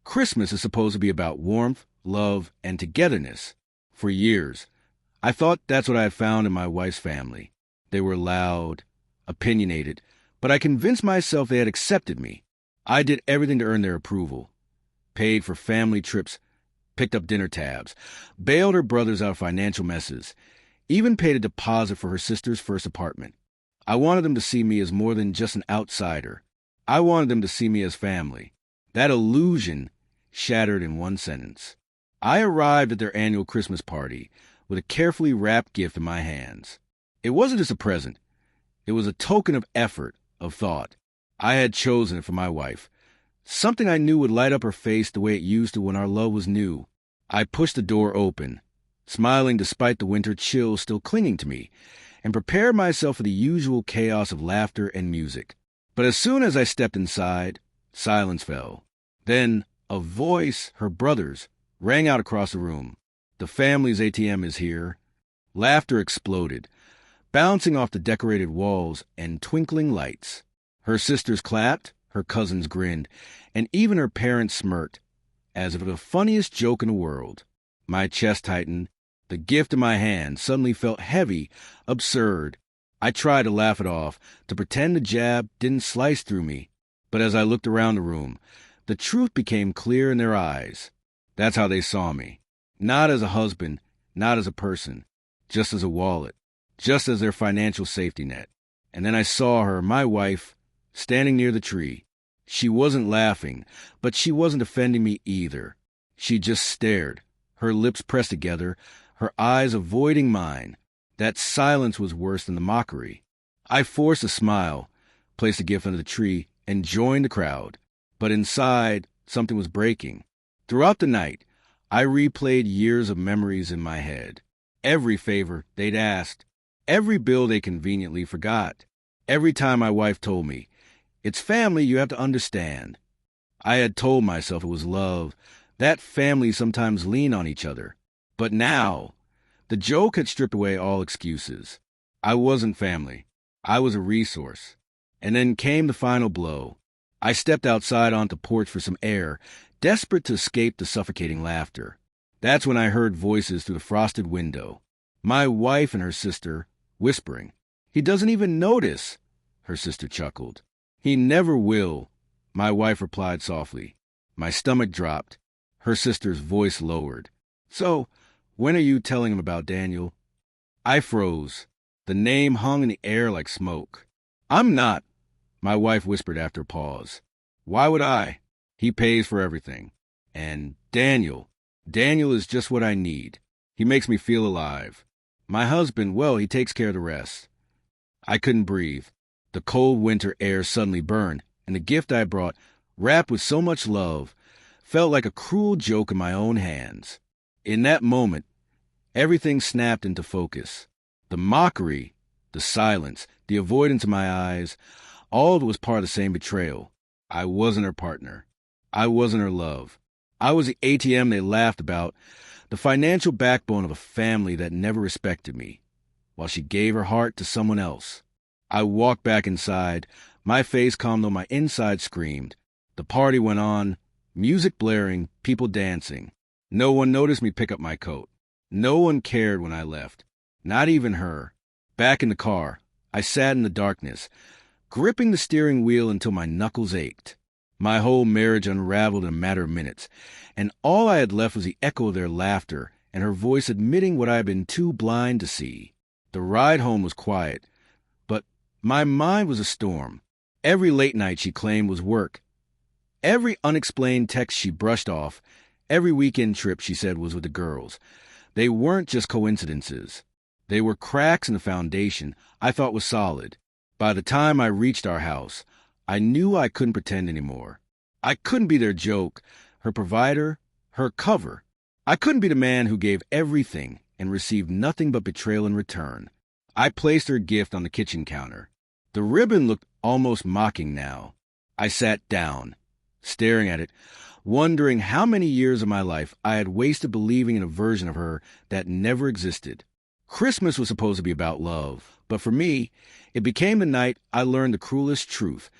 Christmas is supposed to be about warmth, love, and togetherness. For years, I thought that's what I had found in my wife's family. They were loud, opinionated, but I convinced myself they had accepted me. I did everything to earn their approval. Paid for family trips, picked up dinner tabs, bailed her brothers out of financial messes, even paid a deposit for her sister's first apartment. I wanted them to see me as more than just an outsider. I wanted them to see me as family. That illusion shattered in one sentence. I arrived at their annual Christmas party with a carefully wrapped gift in my hands. It wasn't just a present. It was a token of effort, of thought. I had chosen it for my wife. Something I knew would light up her face the way it used to when our love was new. I pushed the door open, smiling despite the winter chill still clinging to me, and prepared myself for the usual chaos of laughter and music. But as soon as I stepped inside, silence fell. Then a voice, her brother's, rang out across the room. "The family's ATM is here." Laughter exploded, bouncing off the decorated walls and twinkling lights. Her sisters clapped, her cousins grinned, and even her parents smirked, as if it were the funniest joke in the world. My chest tightened. The gift in my hand suddenly felt heavy, absurd. I tried to laugh it off, to pretend the jab didn't slice through me. But as I looked around the room, the truth became clear in their eyes. That's how they saw me. Not as a husband, not as a person, just as a wallet, just as their financial safety net. And then I saw her, my wife, standing near the tree. She wasn't laughing, but she wasn't offending me either. She just stared, her lips pressed together, her eyes avoiding mine. That silence was worse than the mockery. I forced a smile, placed the gift under the tree, and joined the crowd. But inside, something was breaking. Throughout the night, I replayed years of memories in my head. Every favor they'd asked, every bill they conveniently forgot. Every time my wife told me, "It's family, you have to understand." I had told myself it was love, that families sometimes lean on each other. But now, the joke had stripped away all excuses. I wasn't family. I was a resource. And then came the final blow. I stepped outside onto the porch for some air, desperate to escape the suffocating laughter. That's when I heard voices through the frosted window. My wife and her sister, whispering. "He doesn't even notice," her sister chuckled. "He never will," my wife replied softly. My stomach dropped. Her sister's voice lowered. "So, when are you telling him about Daniel?" I froze. The name hung in the air like smoke. "I'm not," my wife whispered after a pause. "Why would I? He pays for everything. And Daniel is just what I need. He makes me feel alive. My husband, well, he takes care of the rest." I couldn't breathe. The cold winter air suddenly burned, and the gift I brought, wrapped with so much love, felt like a cruel joke in my own hands. In that moment, everything snapped into focus. The mockery, the silence, the avoidance in my eyes, all of it was part of the same betrayal. I wasn't her partner. I wasn't her love. I was the ATM they laughed about, the financial backbone of a family that never respected me, while she gave her heart to someone else. I walked back inside, my face calm though my inside screamed. The party went on, music blaring, people dancing. No one noticed me pick up my coat. No one cared when I left. Not even her. Back in the car, I sat in the darkness, gripping the steering wheel until my knuckles ached. My whole marriage unraveled in a matter of minutes, and all I had left was the echo of their laughter and her voice admitting what I had been too blind to see. The ride home was quiet, but my mind was a storm. Every late night she claimed was work. Every unexplained text she brushed off. Every weekend trip she said was with the girls. They weren't just coincidences. They were cracks in the foundation I thought was solid. By the time I reached our house, I knew I couldn't pretend anymore. I couldn't be their joke, her provider, her cover. I couldn't be the man who gave everything and received nothing but betrayal in return. I placed her gift on the kitchen counter. The ribbon looked almost mocking now. I sat down, staring at it, wondering how many years of my life I had wasted believing in a version of her that never existed. Christmas was supposed to be about love, but for me, it became the night I learned the cruelest truth.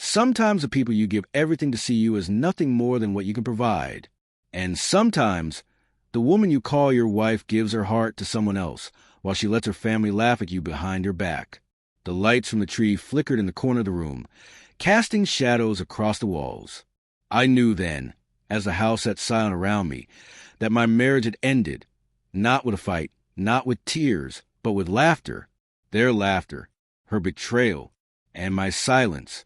Sometimes the people you give everything to see you as nothing more than what you can provide. And sometimes the woman you call your wife gives her heart to someone else while she lets her family laugh at you behind your back. The lights from the tree flickered in the corner of the room, casting shadows across the walls. I knew then, as the house sat silent around me, that my marriage had ended, not with a fight, not with tears, but with laughter. Their laughter, her betrayal, and my silence.